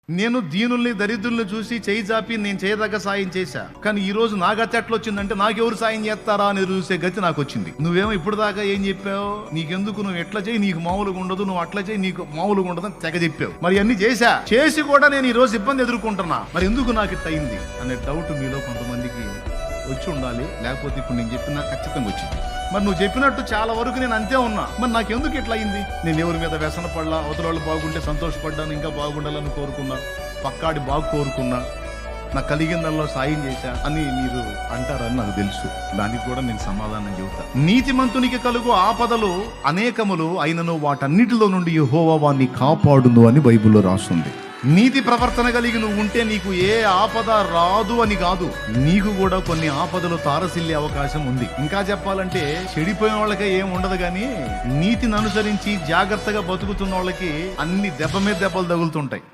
నేను దీనుల్ని దరిద్రుల్ని చూసి చేయి జాపి నేను చేయదగ్గ సాయం చేశా. కానీ ఈ రోజు నా గతి ఎట్లా వచ్చిందంటే నాకెవరు సాయం చేస్తారా అని చూసే గతి నాకు వచ్చింది. నువ్వేమో ఇప్పుడు దాకా ఏం చెప్పావు? నీకెందుకు, నువ్వు ఎట్లా చేయి నీకు మామూలుగా ఉండదు, నువ్వు అట్లా చేయి నీకు మామూలుగా ఉండదు అని తెగ చెప్పావు. మరి అన్ని చేసి కూడా నేను ఈ రోజు ఇబ్బంది ఎదుర్కొంటున్నా. మరి ఎందుకు నాకు ఇట్లా అయింది అనే డౌట్ మీలో కొంతమందికి వచ్చి ఉండాలి. లేకపోతే ఇప్పుడు నేను చెప్పినా ఖచ్చితంగా వచ్చింది. మరి నువ్వు చెప్పినట్టు చాలా వరకు నేను అంతే ఉన్నా. మరి నాకెందుకు ఇట్లా అయింది? నేను ఎవరి మీద వ్యసన పడలా, అవతల వాళ్ళు బాగుంటే సంతోషపడ్డాను, ఇంకా బాగుండాలని కోరుకున్నా, పక్కాడి బాగు కోరుకున్నా, నాకు కలిగిందల్లో సాయం చేశా అని మీరు అంటారని నాకు తెలుసు. దానికి కూడా నేను సమాధానం చెబుతా. నీతిమంతునికి కలుగు ఆపదలు అనేకములు అయినను వాటన్నిటిలో నుండి యెహోవా వాణ్ణి కాపాడును అని బైబిల్లో రాస్తుంది. నీతి ప్రవర్తన కలిగి నువ్వు ఉంటే నీకు ఏ ఆపద రాదు అని కాదు, నీకు కూడా కొన్ని ఆపదలు తారసిల్లే అవకాశం ఉంది. ఇంకా చెప్పాలంటే చెడిపోయిన వాళ్ళకే ఏం ఉండదు, కానీ నీతిని అనుసరించి జాగ్రత్తగా బతుకుతున్న వాళ్ళకి అన్ని దెబ్బ మీద దెబ్బలు తగులుతుంటాయి.